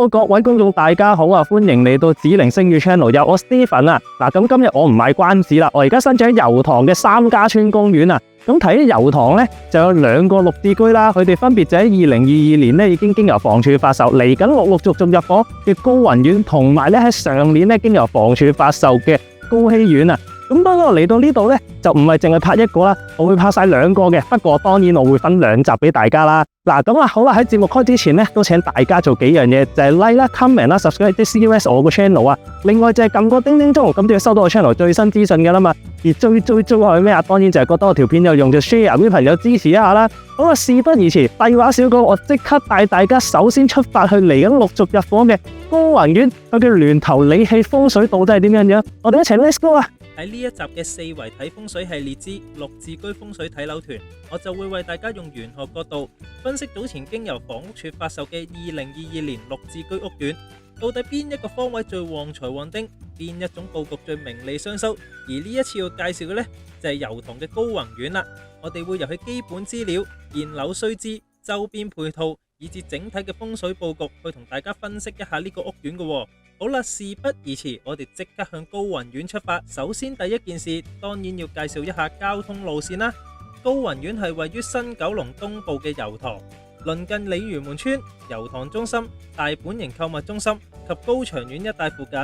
Hello， 各位觀眾大家好啊！歡迎嚟到子靈星語 channel， 有我 Steven 啊！咁今日我唔賣關子啦，我而家身處喺油塘嘅三家村公園啊！咁睇油塘呢，就有兩個綠置居啦，佢哋分別就喺2022年呢已經由房署發售，嚟緊陸續入伙嘅高雲苑，同埋呢喺上年呢經由房署發售嘅高禧苑啊！咁當我嚟到呢度呢，就唔係淨係拍一個啦，我會拍晒兩個嘅。不過當然我會分兩集俾大家啦。好啦，喺節目開之前呢，都請大家做幾樣嘢，就係 like 啦、comment 啦、subscribe 啲 COS 我個 channel 啊。另外就係撳個叮叮鐘，咁就要收到我 channel 最新資訊噶啦嘛。而最係咩啊？當然就係覺得我條片有用就 share 俾朋友支持一下啦。好啦，事不宜遲，廢話少講，我即刻帶大家首先出發去嚟緊陸續入伙嘅高雲苑，佢嘅巒頭理氣風水到底係點樣？我哋一齊 let's go 啊！喺呢一集嘅四圍睇風水系列之綠置居風水睇樓團，我就會為大家用玄學角度分析早前經由房屋署發售嘅2022年綠置居屋苑，到底邊一個方位最旺財旺丁，邊一種佈局最名利雙收。而呢一次要介紹嘅呢，就係油塘嘅高雲苑啦。我哋會由佢基本資料、現樓須知、周邊配套以至整體嘅風水佈局去同大家分析一下呢個屋苑嘅。好啦，事不宜遲，我哋即刻向高雲苑出發。首先第一件事，當然要介紹一下交通路線啦。高雲苑係位於新九龍東部嘅油塘，鄰近鯉魚門村、油塘中心、大本營購物中心及高翔苑一帶附近。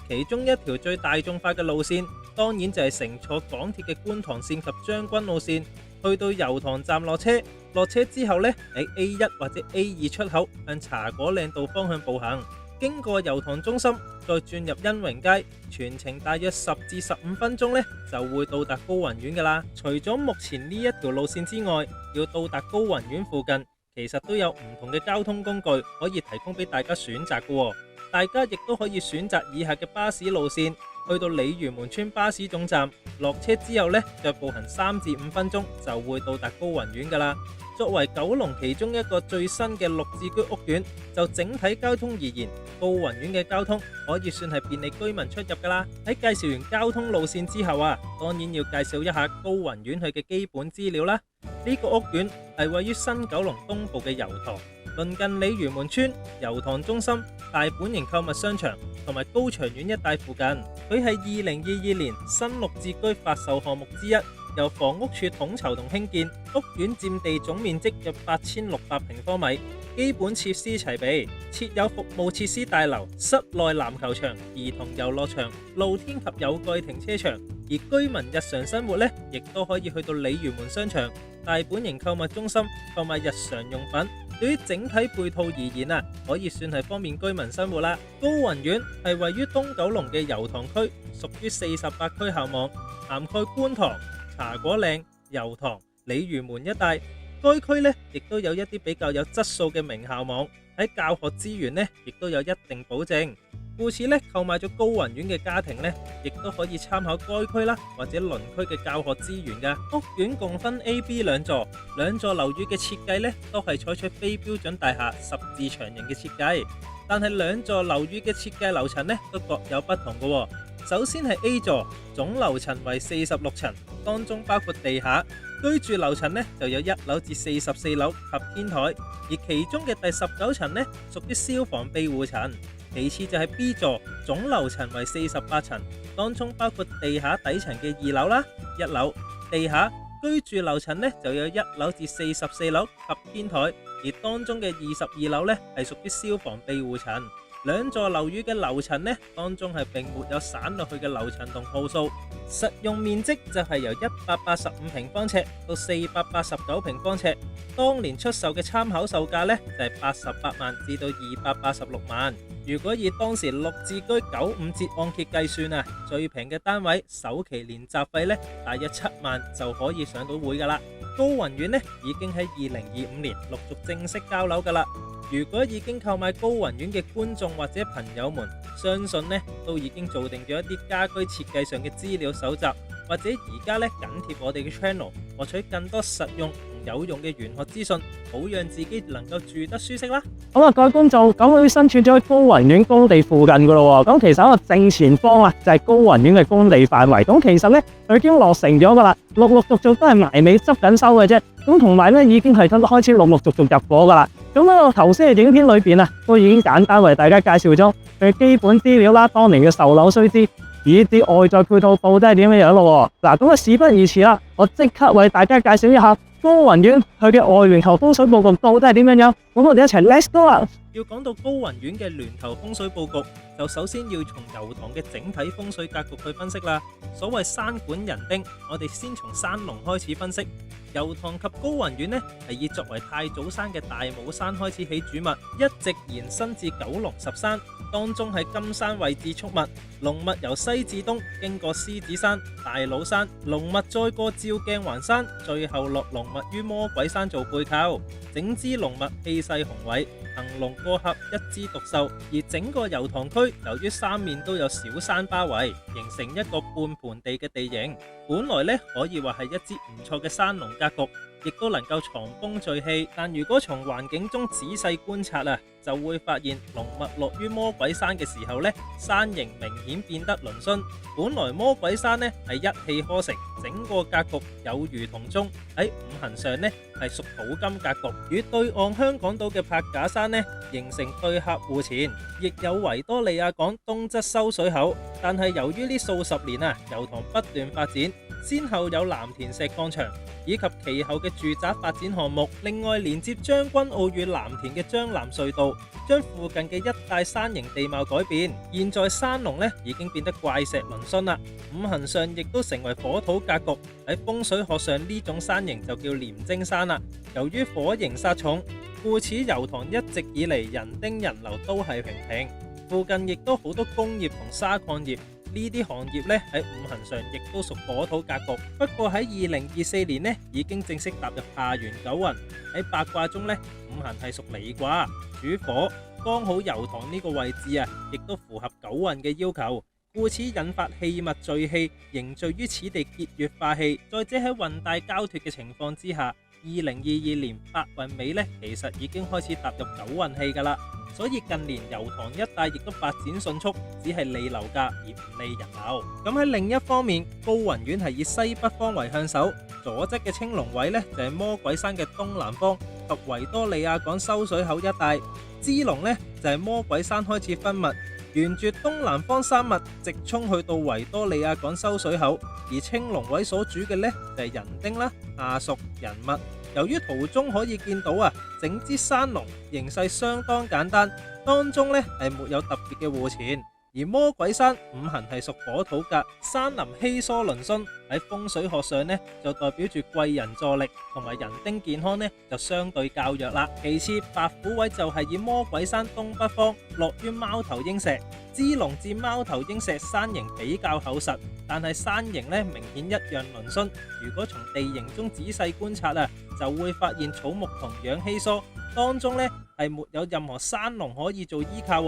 其中一條最大眾化嘅路線，當然就係乘坐港鐵嘅觀塘線及將軍澳線，去到油塘站落車。落車之後呢，喺 A1 或者 A2 出口向茶果嶺道方向步行。經過油塘中心，再轉入欣榮街，全程大約10至15分鐘呢，就會到達高雲苑噶啦。除咗目前呢一條路線之外，要到達高雲苑附近，其實都有唔同嘅交通工具可以提供俾大家選擇噶。大家亦都可以選擇以下嘅巴士路線，去到鯉魚門村巴士總站，落車之後呢，再步行3至5分鐘就會到達高雲苑噶啦。作為九龍其中一個最新嘅綠置居屋苑，就整體交通而言，高雲苑嘅交通可以算係便利居民出入噶啦。喺介紹完交通路線之後啊，當然要介紹一下高雲苑佢嘅基本資料啦。呢個屋苑係位於新九龍東部嘅油塘，鄰近鯉魚門村、油塘中心、大本營購物商場同埋高翔苑一帶附近。佢係2022年新綠置居發售項目之一，由房屋署統籌同興建，屋苑佔地總面積約8600平方米，基本設施齊備，設有服務設施大樓、室內籃球場、兒童遊樂場、露天及有蓋停車場。而居民日常生活呢，亦都可以去到鯉魚門商場、大本營購物中心購買日常用品。對於整體配套而言啊，可以算係方便居民生活啦。高雲苑係位於東九龍嘅油塘區，屬於48區校網，涵蓋觀塘、茶果嶺、油塘、鯉魚門一帶。該區呢亦都有一啲比較有質素嘅名校網，喺教學資源呢亦都有一定保證。故此呢，購買咗高雲苑嘅家庭呢，亦都可以參考該區啦或者鄰區嘅教學資源㗎。屋苑共分 A、B 兩座，兩座樓宇嘅設計呢都係採取非標準大廈十字長形嘅設計，但係兩座樓宇嘅設計樓層呢都各有不同㗎。首先係 A 座，總樓層為46層，當中包括地下。居住樓層呢就有1樓至44樓及天台，而其中嘅第19層呢屬於消防庇護層。其次就係 B 座，總樓層為48層，當中包括地下底層嘅2樓啦、1樓。地下居住樓層呢就有1樓至44樓及天台，而當中嘅22樓呢係屬於消防庇護層。兩座樓宇嘅樓層呢，當中係並沒有散落去嘅樓層同號數，實用面積就係由185平方尺到489平方尺。當年出售嘅參考售價呢，就係88萬至到286萬。如果以當時綠置居95折按揭計算啊，最平嘅單位首期年雜費呢，大約7萬就可以上到會噶啦。高雲苑呢已經喺2025年陸續正式交樓噶啦。如果已經購買高雲苑嘅觀眾或者朋友們，相信呢都已經做定咗一啲家居設計上嘅資料搜集，或者而家呢緊貼我哋嘅 channel， 獲取更多實用同有用嘅玄學資訊，好讓自己能夠住得舒適啦。好啦，各位觀眾，咁佢身處咗喺高雲苑工地附近噶咯。咁其實喺個正前方啊，就係高雲苑嘅工地範圍。咁其實呢，佢已經落成咗噶啦，陸陸續續都係埋尾執緊收嘅啫。咁同埋呢，已經係開始陸陸續續入伙噶啦。咁喺我頭先嘅影片裏邊啊，都已經簡單為大家介紹咗佢基本資料啦，當年嘅售樓須知，以至外在配套到底係點樣咯。嗱，咁啊事不宜遲啦，我即刻為大家介紹一下高雲苑佢嘅外聯頭風水佈局到底係點樣。咁我哋一齊 Let's go 啦！要講到高雲苑嘅聯頭風水佈局，就首先要從油塘嘅整體風水格局去分析啦。所謂山管人丁，我哋先從山龍開始分析。油塘及高雲苑呢，係以作為太祖山嘅大帽山開始起主脈，一直延伸至九龍十山，當中喺金山位置畜脈，龍脈由西至東經過獅子山、大老山，龍脈再過照鏡環山，最後落龍脈於魔鬼山做背靠，整支龍脈氣勢宏偉，騰龍過峽，一枝獨秀。而整個油塘區由於三面都有小山包圍，形成一個半盆地嘅地形，本來呢可以話係一支唔錯嘅山龍格局，亦都能夠藏風聚氣。但如果從環境中仔細觀察啊，就會發現龍脈落於魔鬼山嘅時候呢，山形明顯變得嶙峋。本來魔鬼山呢係一氣呵成，整個格局有如同宗，喺五行上呢係屬土金格局，與對岸香港島嘅柏架山呢形成對合互前，亦有維多利亞港東側收水口。但係由於呢數十年啊，油塘不斷發展，先後有藍田石礦場以及其後嘅住宅發展項目，另外連接將軍澳與藍田嘅將藍隧道，將附近嘅一帶山形地貌改變。現在山龍呢已經變得怪石嶙峋啦，五行上亦都成為火土格局。喺風水學上呢種山形就叫廉貞山啦。由於火刑煞重，故此油塘一直以嚟人丁人流都係平平，附近亦都好多工業同砂礦業。呢啲行業咧喺五行上亦都屬火土格局，不過喺2024年呢已經正式踏入下元九運。喺八卦中呢，五行係屬離卦，主火，剛好油塘呢個位置啊，亦都符合九運嘅要求，故此引發氣脈聚氣，凝聚於此地結穴化氣。再者喺運帶交脫嘅情況之下，2022年八運尾呢，其實已經開始踏入九運氣噶啦。所以近年油塘一帶亦都發展迅速，只係利樓價而唔利人流。咁喺另一方面，高雲苑係以西北方為向手，左側嘅青龍位呢就係魔鬼山嘅東南方及維多利亞港收水口一帶，支龍呢就係魔鬼山開始分脈，沿住東南方山脈直衝去到維多利亞港收水口。而青龍位所主嘅呢就係人丁啦、下屬、人脈。由於圖中可以見到啊，整支山龍形勢相當簡單，當中呢係沒有特別嘅戶前。而魔鬼山五行係屬火土格，山林稀疏嶙峋，喺風水學上呢就代表住貴人助力，同埋人丁健康呢就相對較弱啦。其次，白虎位就係以魔鬼山東北方落於貓頭鷹石，支龍至貓頭鷹石山形比較厚實，但係山形呢明顯一樣嶙峋。如果從地形中仔細觀察啊，就會發現草木同樣稀疏，當中呢係沒有任何山龍可以做依靠。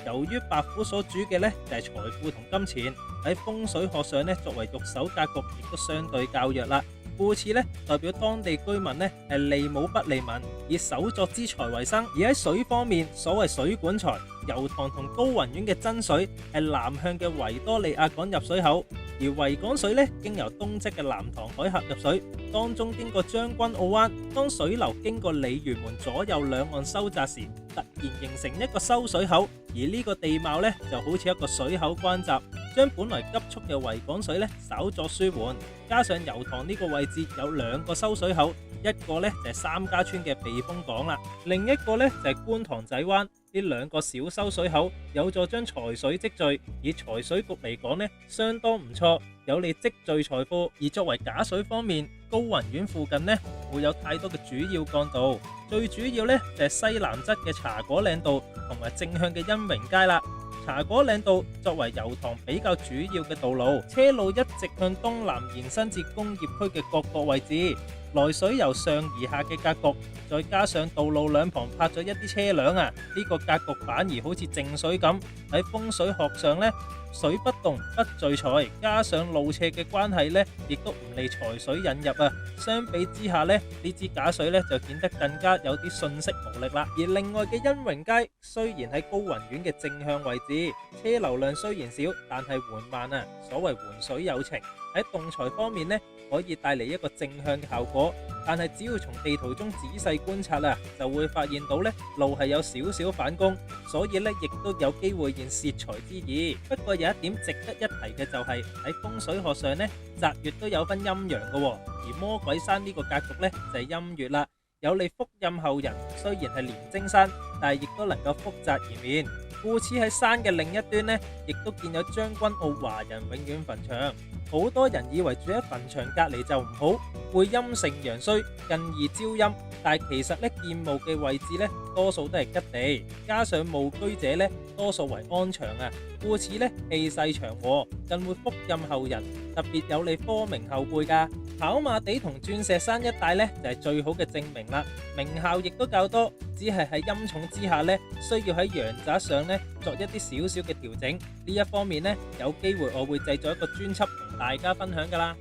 由於白虎所主嘅呢就係財富同金錢，喺風水學上呢作為玉手格局亦都相對較弱啦，故此呢代表當地居民呢係利武不利民，以手作之財為生。而喺水方面，所謂水管財，油塘同高雲苑嘅真水係南向嘅維多利亞港入水口，而維港水呢經由東側嘅南塘海峽入水，當中經過將軍澳灣，當水流經過鯉魚門左右兩岸收窄時，突然形成一個收水口，而呢個地貌呢就好似一個水口關閘，將本來急速嘅維港水呢稍作舒緩。加上油塘呢個位置有兩個收水口，一個呢就係三家村嘅避風港啦，另一個呢就係觀塘仔灣。呢兩個小收水口有助將財水積聚，以財水局嚟講呢相當唔錯，有利積聚財富。而作為假水方面，高雲苑附近呢會有太多嘅主要幹道，最主要呢就係西南側嘅茶果嶺道同埋正向嘅欣榮街啦。茶果嶺道作為油塘比較主要嘅道路，車路一直向東南延伸至工業區嘅各個位置，來水由上而下嘅格局，再加上道路兩旁泊咗一啲車輛啊，呢個格局反而好似靜水咁。喺風水學上呢，水不動不聚財，加上路斜嘅關係呢，亦都唔利財水引入啊。相比之下呢，呢支假水呢就顯得更加有啲信息無力啦。而另外嘅欣榮街雖然喺高雲苑嘅正向位置，車流量雖然少，但係緩慢啊。所謂緩水有情，喺動財方面呢，可以帶嚟一個正向嘅效果。但係只要從地圖中仔細觀察啊，就會發現到呢路係有少少反攻，所以呢亦都有機會現竊財之意。不過有一點值得一提嘅就係喺風水學上呢，澤穴都有分陰陽嘅，而魔鬼山呢個格局呢，就係陰穴啦，有利福蔭後人。雖然係廉貞山，但係亦都能夠福澤而免。故此喺山嘅另一端呢，亦都建有將軍澳華人永遠墳場。好多人以為住喺墳場隔離就唔好，會陰盛陽衰，更易招陰。但係其實呢，建墓嘅位置呢，多數都係吉地，加上墓居者呢，多數為安詳啊，故此呢，氣勢祥和，更會福蔭後人，特別有利科明後輩㗎。跑馬地同鑽石山一帶呢，就係最好嘅證明啦，名校亦都較多，只係喺陰重之下呢，需要喺陽宅上呢作一啲少少嘅調整。呢一方面呢，有機會我會製作一個專輯同大家分享㗎啦。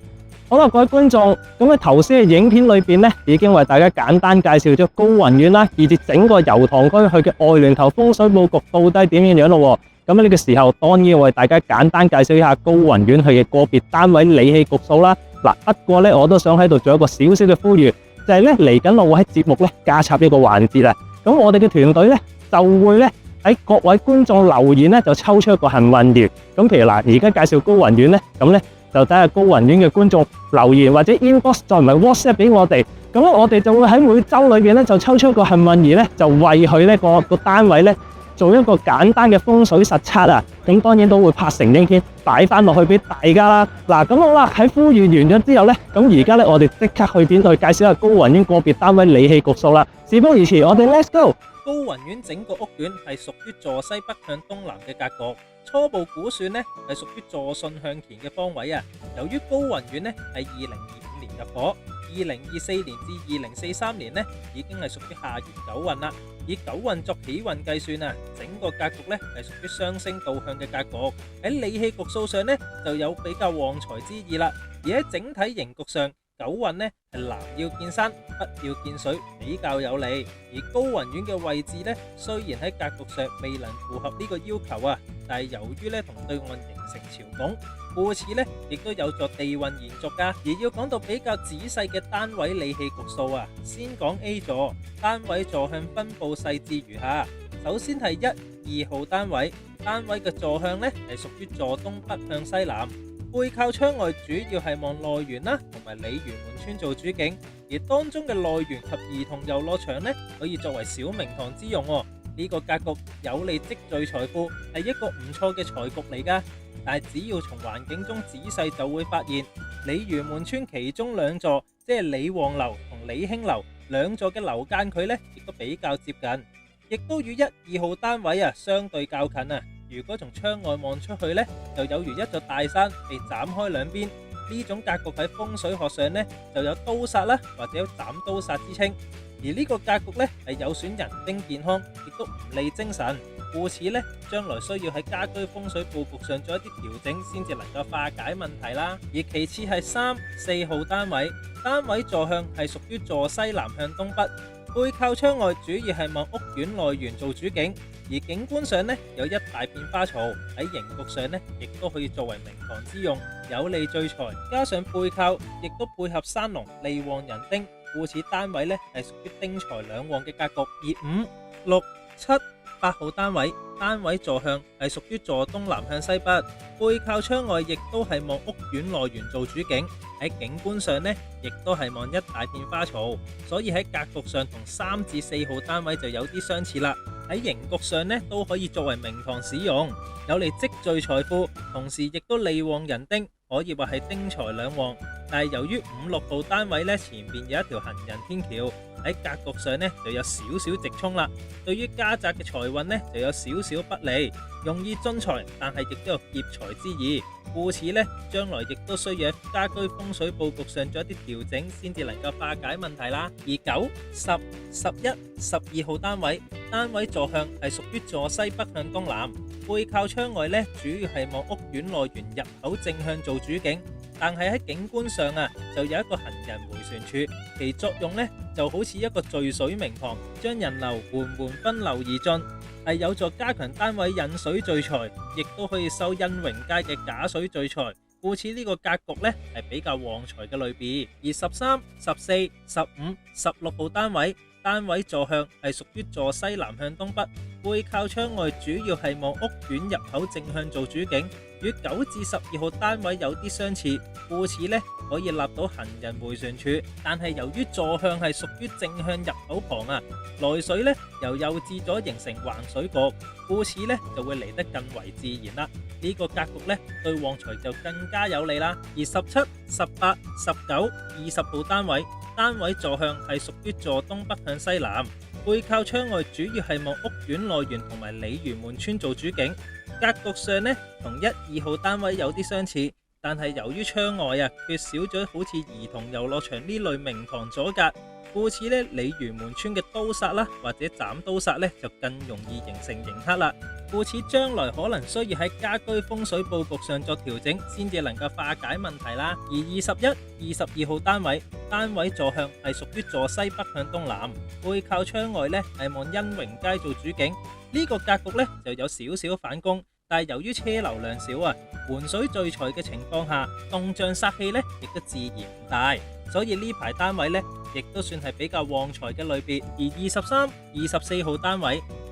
好啦，各位觀眾，咁喺頭先嘅影片裏邊呢，已經為大家簡單介紹咗高雲苑啦，以至整個油塘區佢嘅外聯頭風水佈局到底點樣咯。咁喺呢個時候，當然為大家簡單介紹一下高雲苑佢嘅個別單位理氣局數啦。嗱，不過呢，我都想喺度做一個少少嘅呼籲，就係呢嚟緊我會喺節目呢加插一個環節啦。咁我哋嘅團隊呢，就會呢喺各位觀眾留言呢，就抽出一個幸運兒。咁譬如嗱，而家介紹高雲苑呢，咁呢就睇下高雲苑嘅觀眾留言或者 inbox 再唔係 WhatsApp 俾我哋，咁咧我哋就會喺每周裏邊咧就抽出一個幸運兒咧，就為佢呢個單位咧做一個簡單嘅風水實測啊。咁當然都會拍成影片擺翻落去俾大家啦。嗱，咁好啦，喺呼籲完咗之後咧，咁而家咧我哋即刻去片去介紹下高雲苑個別單位理氣局數啦。事不宜遲，我哋 Let's go。高雲苑整個屋苑係屬於坐西北向東南嘅格局，初步估算呢係屬於坐巽向乾嘅方位啊。由於高雲苑呢係2025年入伙，2024年至2043年呢已經係屬於下元九運啦。以九運作起運計算啊，整個格局呢係屬於雙星導向嘅格局。喺理氣局數上呢就有比較旺財之意啦。而喺整體形局上，九運呢係南要見山，北要見水，比較有利。而高雲苑嘅位置呢，雖然喺格局上未能符合呢個要求啊，但係由於呢同對岸形成朝拱，故此呢亦都有助地運延續噶。而要講到比較仔細嘅單位理氣局數啊，先講 A 座，單位坐向分佈細緻如下。首先係1、2號單位，單位嘅坐向呢係屬於坐東北向西南。背靠窗外主要係望內園啦，同埋鯉魚門村做主景，而當中嘅內園及兒童遊樂場呢，可以作為小明堂之用。呢個格局有利積聚財富，係一個唔錯嘅財局嚟噶。但係只要從環境中仔細就會發現，鯉魚門村其中兩座，即係鯉旺樓同鯉興樓兩座嘅樓間距呢，亦都比較接近，亦都與1、2號單位啊相對較近啊。如果從窗外望出去呢，就有如一座大山被斬開兩邊。呢種格局喺風水學上呢，就有刀煞啦，或者有斬刀煞之稱。而呢個格局呢，係有損人丁健康，亦都唔利精神。故此呢，將來需要喺家居風水佈局上做一啲調整，先至能夠化解問題啦。而其次係3、4號單位，單位坐向係屬於坐西南向東北，背靠窗外主要係望屋苑內園做主景。而景觀上呢，有一大片花槽，喺形局上呢，亦都可以作為明堂之用，有利聚財。加上背靠，亦都配合山龍，利旺人丁，故此單位呢係屬於丁財兩旺嘅格局。而5、6、7、8號單位，單位坐向係屬於坐東南向西北，背靠窗外，亦都係望屋苑內園做主景。喺景觀上呢，亦都係望一大片花槽，所以喺格局上同3至4號單位就有啲相似啦。喺形局上呢，都可以作為明堂使用，有利積聚財富，同時亦都利旺人丁，可以話係丁財兩旺。但係由於5、6號單位呢，前面有一條行人天橋，喺格局上呢就有少少直衝啦，對於家宅嘅財運呢就有少少不利，容易進財，但係亦都有劫財之意。故此呢，將來亦都需要喺家居風水佈局上做一啲調整，先至能夠化解問題啦。而9、10、11、12號單位，單位坐向係屬於坐西北向東南，背靠窗外呢，主要係望屋苑內園入口正向做主景。但係喺景觀上啊，就有一個行人迴旋處，其作用呢就好似一個聚水明堂，將人流緩緩分流而進，係有助加強單位引水聚財，亦都可以收恩榮街嘅假水聚財，故此呢個格局呢係比較旺財嘅類別。而13、14、15、16號單位坐向係屬於坐西南向東北，背靠窗外，主要係望屋苑入口正向做主景，與9至12號單位有啲相似，故此呢可以立到行人迴旋處。但係由於坐向係屬於正向入口旁啊，來水呢由右至左形成橫水局，故此呢就會嚟得更為自然啦。呢個格局呢對旺財就更加有利啦。而17、18、19、20號單位坐向係屬於坐東北向西南，背靠窗外，主要係望屋苑內園同埋鯉魚門村做主景。格局上呢同1、2號單位有啲相似，但係由於窗外缺少咗好似兒童遊樂場呢類明堂阻隔，故此呢鯉魚門村嘅刀煞啦或者斬刀煞呢就更容易形成刑克啦。故此將來可能需要喺家居風水佈局上作調整，先至能夠化解問題啦。而21、22號單位坐向係屬於坐西北向東南，背靠窗外呢係望欣榮街做主景。呢個格局呢就有少少反攻，但係由於車流量少門水聚財嘅情況下，動象煞氣呢亦都自然唔大，所以呢排單位呢亦都算係比較旺財嘅類別。而23、24號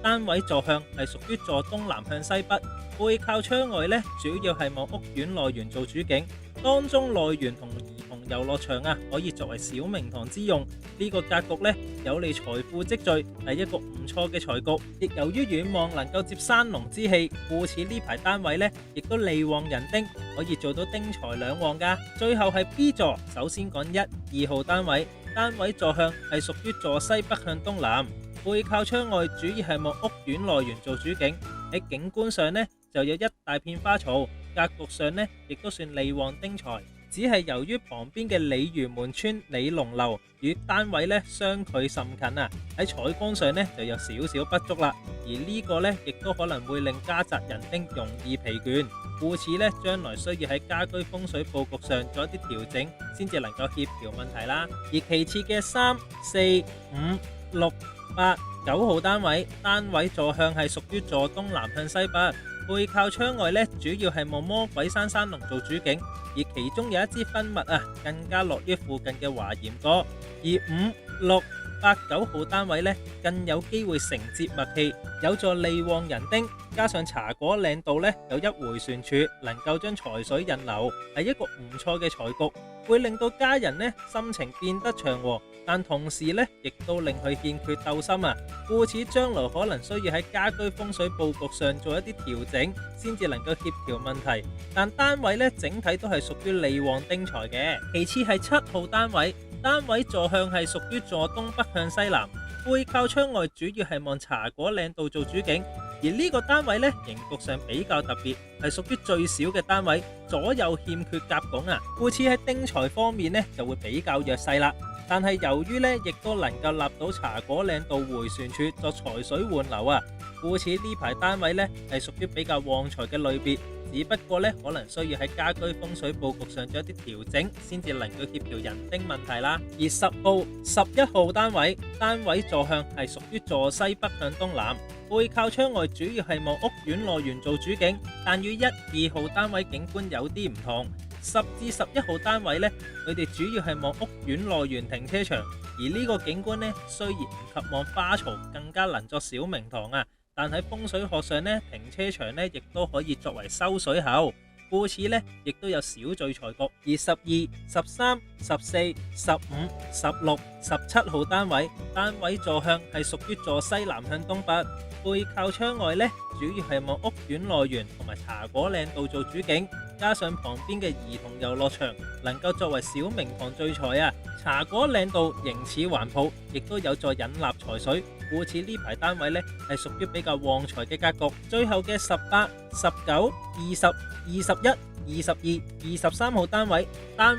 單位坐向係屬於坐東南向西北，背靠窗外呢主要係望屋苑內園做主景，當中內園同兒童遊樂場可以作為小明堂之用。呢個格局呢有利財富積聚，係一個唔錯嘅財局。亦由於遠望能夠接山龍之氣，故此呢排單位呢亦都利旺人丁，可以做到丁財兩旺噶。最後係 B 座，首先講1、2號單位坐向係屬於坐西北向東南，背靠窗外，主要係望屋苑內園做主景。喺景觀上呢就有一大片花草，格局上呢亦都算利旺丁財，只係由於旁邊嘅鯉魚門村鯉龍樓與單位呢相距甚近喺採光上呢就有少少不足啦。而呢個呢亦都可能會令家宅人丁容易疲倦，故此呢將來需要喺家居風水佈局上做一啲調整，先至能夠協調問題啦。而其次嘅3、4、5、6、8、9號單位坐向係屬於坐東南向西北，背靠窗外呢主要係望魔鬼山山龍做主景，而其中有一支分脈更加落於附近嘅華嚴閣。而5、6、8、9號單位呢更有機會承接默契，有助利旺人丁，加上茶果嶺道呢有一迴旋處，能夠將財水引流，係一個唔錯嘅財局，會令到家人呢心情變得祥和，但同時呢亦都令佢欠缺鬥心故此將來可能需要喺家居風水佈局上做一啲調整，先至能夠協調問題。但單位呢整體都係屬於利旺丁財嘅。其次係7號單位坐向係屬於坐東北向西南，背靠窗外，主要係望茶果嶺道做主景。而呢個單位呢形局上比較特別，係屬於最少嘅單位，左右欠缺夾拱故此喺丁財方面呢就會比較弱勢啦。但係由於呢亦都能夠立到茶果嶺道迴旋處作財水換流故此呢排單位呢係屬於比較旺財嘅類別。只不過呢可能需要喺家居風水佈局上做一啲調整，先至能夠協調人丁問題啦。而10號、11號單位坐向係屬於坐西北向東南，背靠窗外，主要係望屋苑內園做主景，但與1、2號單位景觀有啲唔同。10至11號單位呢，佢哋主要係望屋苑內園停車場，而呢個景觀呢雖然唔及望花槽更加能作小明堂但喺風水學上呢，停車場呢亦都可以作為收水口，故此呢亦都有小聚財局。而12、13、14、15、16、17號單位坐向係屬於坐西南向東北，背靠窗外呢主要係望屋苑內園同埋茶果嶺道做主景，加上旁邊嘅兒童遊樂場能夠作為小明堂聚財茶果嶺道形似環抱，亦都有助引納財水，故此呢排單位呢係屬於比較旺財嘅格局。最後嘅18、19、20、21、22、23號單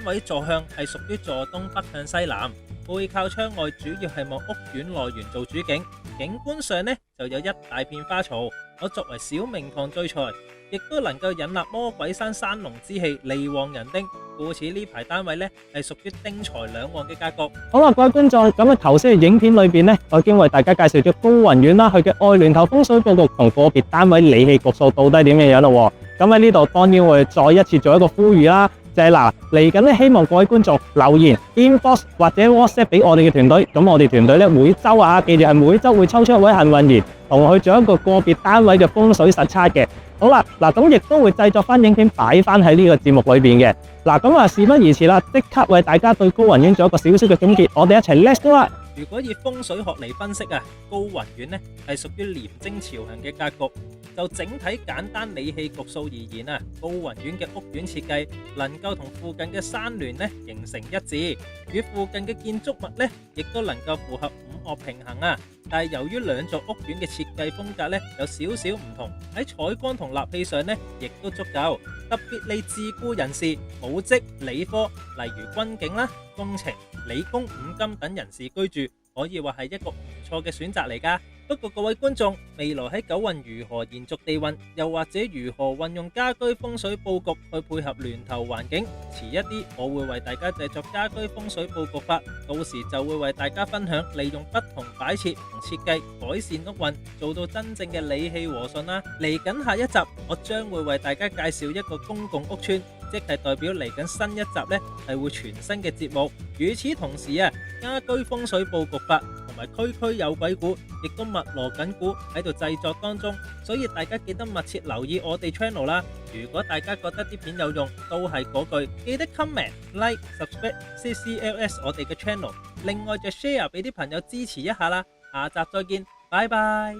位坐向係屬於坐東北向西南，背靠窗外，主要係望屋苑內園做主景，景觀上呢就有一大片花草，可作為小明堂聚財，亦都能夠引納魔鬼山山龍之氣，利旺人丁。故此呢排單位呢係屬於丁財兩旺嘅格局。好啦，各位觀眾，咁頭先嘅影片裏邊呢，我已經為大家介紹咗高雲苑啦，佢嘅愛聯頭風水佈局同個別單位理氣局數到底點樣樣咯。咁喺呢度當然會再一次做一個呼籲啦，就係嗱嚟緊咧，希望各位觀眾留言 inbox 或者 WhatsApp 俾我哋嘅團隊，咁我哋團隊咧每周啊，記住係每周會抽出一位幸運兒，同佢做一個個別單位嘅風水實測嘅。好啦，嗱咁亦都會製作翻影片擺翻喺呢個節目裏邊嘅。嗱咁啊，事不宜遲啦，即刻為大家對高雲苑做一個少少嘅總結，我哋一齊 let's go 啦！如果以風水學嚟分析啊，高雲苑呢係屬於廉貞朝向嘅格局。就整體簡單理氣局數而言啊，高雲苑嘅屋苑設計能夠同附近嘅山巒呢形成一致，與附近嘅建築物呢亦都能夠符合五岳平衡啊。但係由於兩座屋苑嘅設計風格呢有少少唔同，喺採光同立氣上呢亦都足夠，特別利自僱人士、武職、理科，例如軍警啦、工程、理工、五金等人士居住，可以話係一個唔錯嘅選擇嚟㗎。不過各位觀眾，未來喺九運如何延續地運，又或者如何運用家居風水佈局去配合巒頭環境，遲一啲我會為大家製作家居風水佈局法，到時就會為大家分享利用不同擺設同設計改善屋運，做到真正嘅理氣和順啦。嚟緊下一集，我將會為大家介紹一個公共屋邨，即係代表嚟緊新一集呢係會全新嘅節目。與此同時啊，家居風水佈局法同埋區區有鬼故亦都密鑼緊鼓喺度製作當中，所以大家記得密切留意我哋 channel 啦。如果大家覺得啲片有用，都係嗰句，記得 comment、like、subscribe、CCLS 我哋嘅 channel，另外就 share 俾啲朋友支持一下啦。下集再見，拜拜。